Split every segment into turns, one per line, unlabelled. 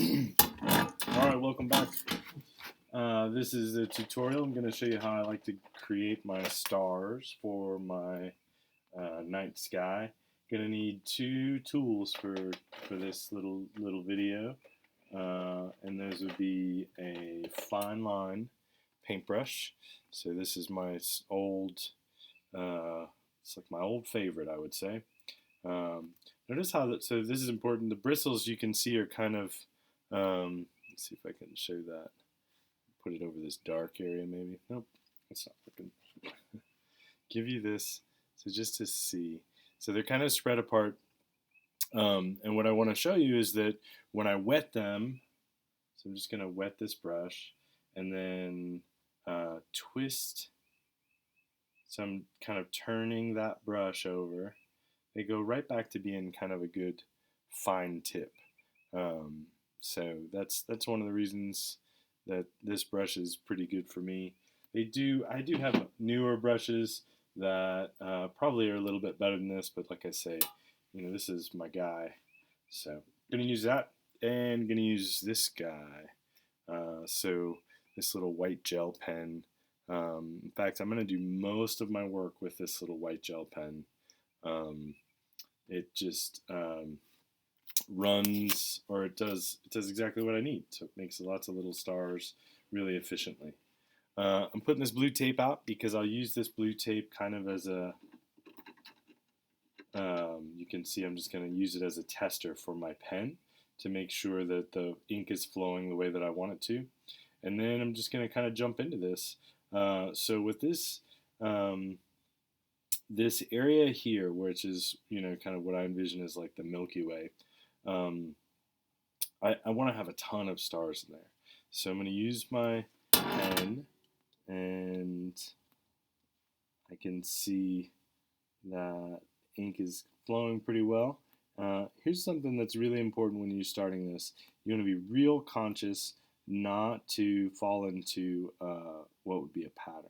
Alright, welcome back. This is a tutorial. I'm going to show you how I like to create my stars for my night sky. Going to need two tools for this little video, and those would be a fine line paintbrush. So this is my old, it's like my old favorite, I would say. Notice how that. So this is important. The bristles you can see are kind of. Let's see if I can show that. Put it over this dark area, maybe. Nope, it's not looking. Give you this, so just to see. So they're kind of spread apart. And what I want to show you is that when I wet them, so I'm just going to wet this brush and then twist. So I'm kind of turning that brush over. They go right back to being kind of a good fine tip. So that's one of the reasons that this brush is pretty good for me. I do have newer brushes that probably are a little bit better than this, but like I say, this is my guy. So I'm gonna use that, and gonna use this guy. So this little white gel pen. In fact, I'm gonna do most of my work with this little white gel pen. It just runs, or it does exactly what I need. So it makes lots of little stars really efficiently. I'm putting this blue tape out because I'll use this blue tape kind of as a, you can see I'm just going to use it as a tester for my pen to make sure that the ink is flowing the way that I want it to. And then I'm just going to kind of jump into this. So with this, this area here, which is, kind of what I envision as like the Milky Way, I want to have a ton of stars in there. So I'm going to use my pen, and I can see that ink is flowing pretty well. Here's something that's really important when you're starting this. You want to be real conscious not to fall into what would be a pattern.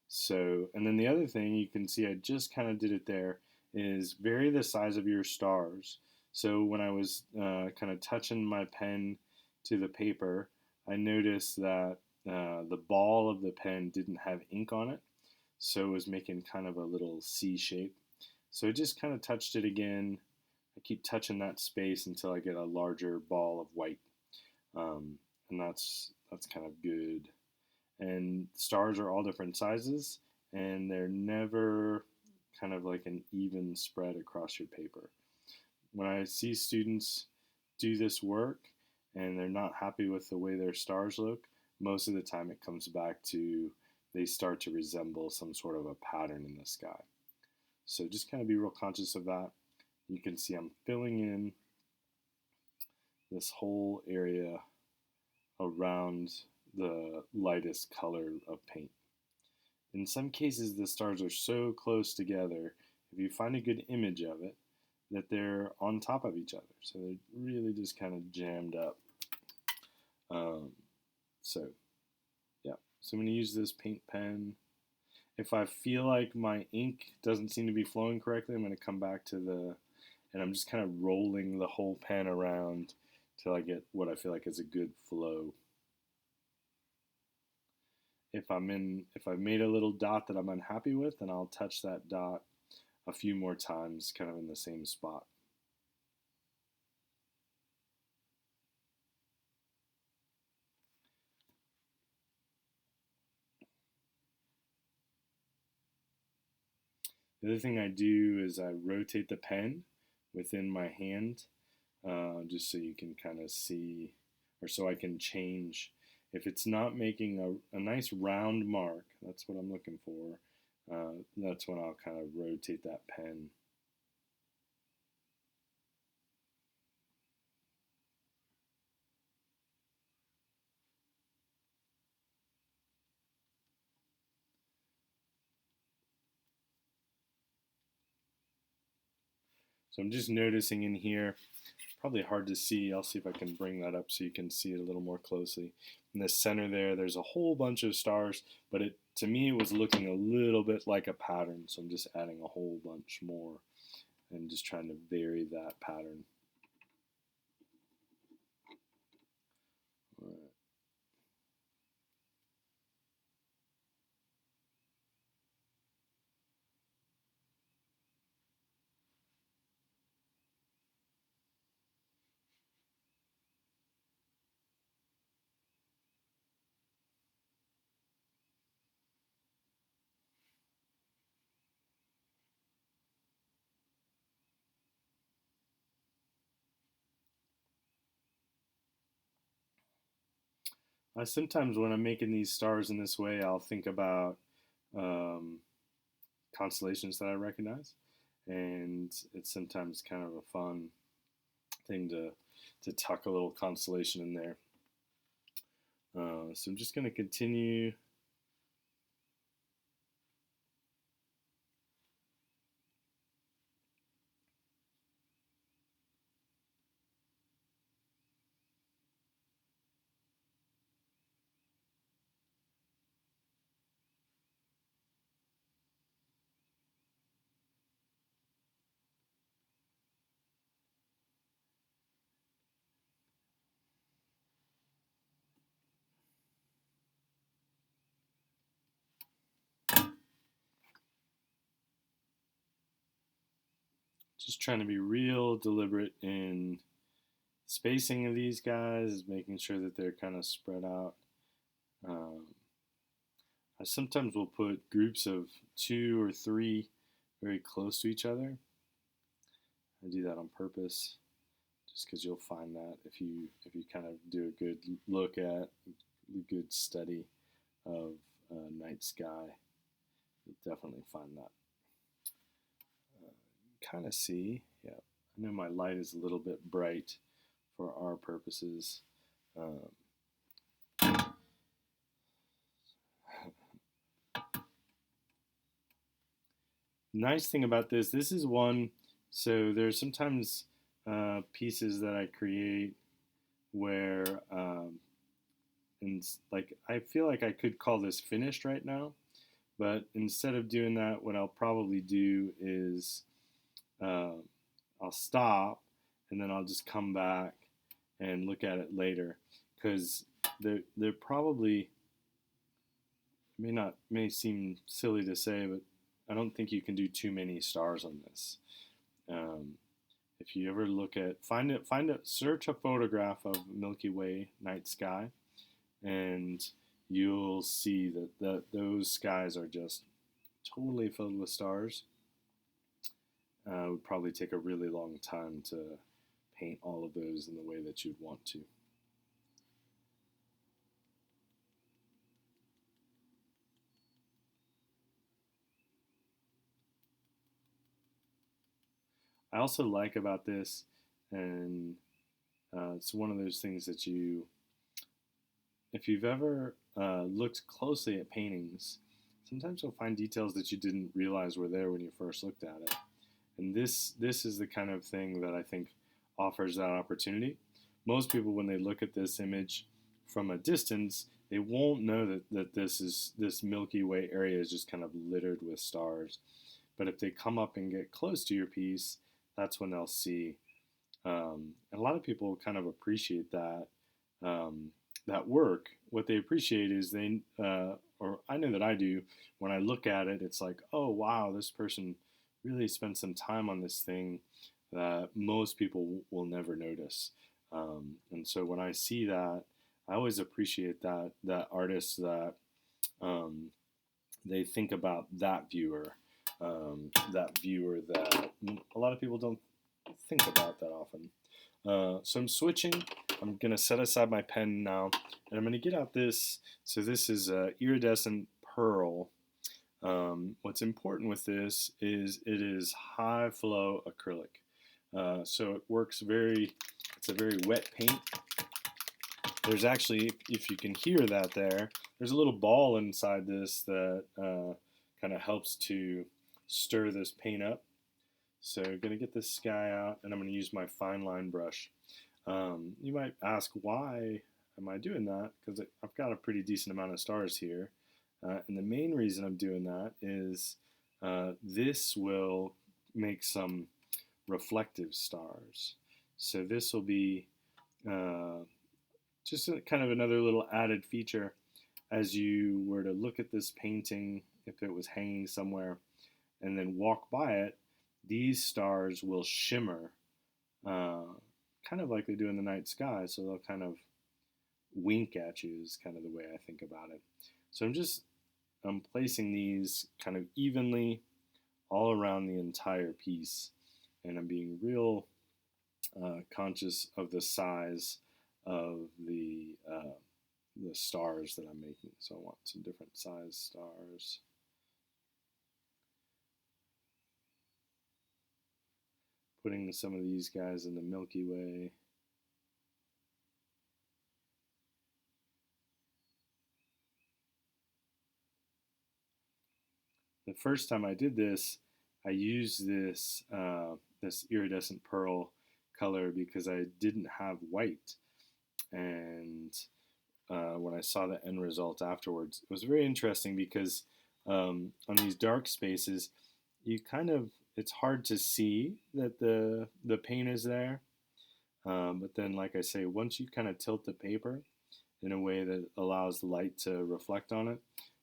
So, and then the other thing you can see, I just kind of did it there, is vary the size of your stars. So when I was kind of touching my pen to the paper, I noticed that the ball of the pen didn't have ink on it, so it was making kind of a little C shape. So I just kind of touched it again. I keep touching that space until I get a larger ball of white, and that's kind of good. And stars are all different sizes, and they're never kind of like an even spread across your paper. When I see students do this work and they're not happy with the way their stars look, most of the time it comes back to they start to resemble some sort of a pattern in the sky. So just kind of be real conscious of that. You can see I'm filling in this whole area around the lightest color of paint. In some cases, the stars are so close together, if you find a good image of it, that they're on top of each other. So they're really just kind of jammed up. So I'm going to use this paint pen. If I feel like my ink doesn't seem to be flowing correctly, I'm going to come back to and I'm just kind of rolling the whole pen around till I get what I feel like is a good flow. If I've made a little dot that I'm unhappy with, then I'll touch that dot a few more times, kind of in the same spot. The other thing I do is I rotate the pen within my hand, just so you can kind of see, or so I can change. If it's not making a nice round mark, that's what I'm looking for, that's when I'll kind of rotate that pen. So I'm just noticing in here, probably hard to see. I'll see if I can bring that up so you can see it a little more closely. In the center there's a whole bunch of stars, but to me it was looking a little bit like a pattern. So I'm just adding a whole bunch more and just trying to vary that pattern. I sometimes when I'm making these stars in this way, I'll think about um, constellations that I recognize, and it's sometimes kind of a fun thing to tuck a little constellation in there. So I'm just going to continue. Just trying to be real deliberate in spacing of these guys, making sure that they're kind of spread out. Um, I sometimes will put groups of 2 or 3 very close to each other. I do that on purpose, just because you'll find that if you kind of do a good look at, a good study of night sky, you'll definitely find that. Kind of see, yeah. I know my light is a little bit bright for our purposes. Um, nice thing about this is one, so there's sometimes pieces that I create where, and like I feel like I could call this finished right now, but instead of doing that, what I'll probably do is uh, I'll stop and then I'll just come back and look at it later because they're probably may seem silly to say, but I don't think you can do too many stars on this. Um, if you ever look at search a photograph of Milky Way night sky, and you'll see that those skies are just totally filled with stars. It would probably take a really long time to paint all of those in the way that you'd want to. I also like about this, and it's one of those things that if you've ever looked closely at paintings, sometimes you'll find details that you didn't realize were there when you first looked at it. And this is the kind of thing that I think offers that opportunity. Most people, when they look at this image from a distance, they won't know that this Milky Way area is just kind of littered with stars. But if they come up and get close to your piece, that's when they'll see. And a lot of people kind of appreciate um, that work. What they appreciate is or I know that I do. When I look at it, it's like, oh wow, this person really spent some time on this thing that most people will never notice. And so when I see that, I always appreciate that artists that um, they think about that viewer that a lot of people don't think about that often. So I'm switching. I'm going to set aside my pen now, and I'm going to get out this. So this is iridescent pearl. What's important with this is it is high flow acrylic. So it works it's a very wet paint. There's actually, if you can hear that there's a little ball inside this that kind of helps to stir this paint up. So I'm going to get this sky out, and I'm going to use my fine line brush. You might ask, why am I doing that? Because I've got a pretty decent amount of stars here. And the main reason I'm doing that is this will make some reflective stars. So this will be just kind of another little added feature as you were to look at this painting, if it was hanging somewhere, and then walk by it, these stars will shimmer uh, kind of like they do in the night sky. So they'll kind of wink at you is kind of the way I think about it. So I'm placing these kind of evenly all around the entire piece, and I'm being real conscious of the size of the stars that I'm making. So I want some different size stars. Putting some of these guys in the Milky Way. The first time I did this, I used this this iridescent pearl color because I didn't have white, and when I saw the end result afterwards, it was very interesting because on these dark spaces, you kind of it's hard to see that the paint is there, but then, like I say, once you kind of tilt the paper in a way that allows the light to reflect on it,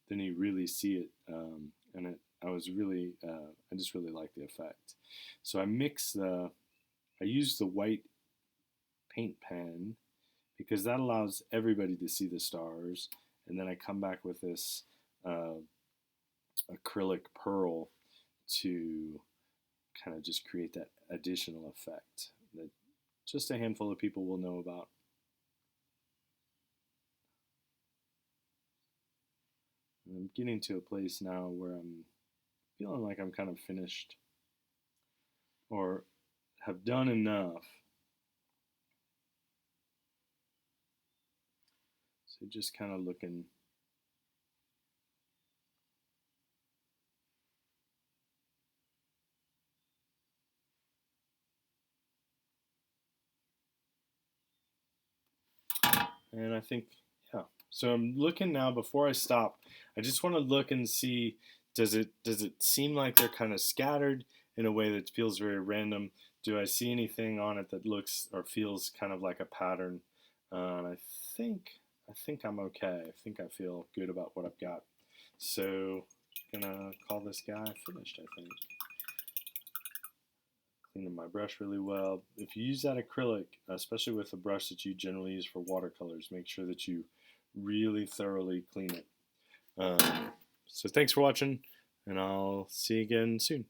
then you really see it, and I just really like the effect. So I use the white paint pen because that allows everybody to see the stars, and then I come back with this uh, acrylic pearl to kind of just create that additional effect that just a handful of people will know about. And I'm getting to a place now where I'm feeling like I'm kind of finished or have done enough. So just kind of looking. And I think, yeah. So I'm looking now before I stop. I just want to look and see, does it seem like they're kind of scattered in a way that feels very random? Do I see anything on it that looks or feels kind of like a pattern? And I think I'm okay. I think I feel good about what I've got. So I'm gonna call this guy finished, I think. Cleaning my brush really well. If you use that acrylic, especially with a brush that you generally use for watercolors, make sure that you really thoroughly clean it. So thanks for watching, and I'll see you again soon.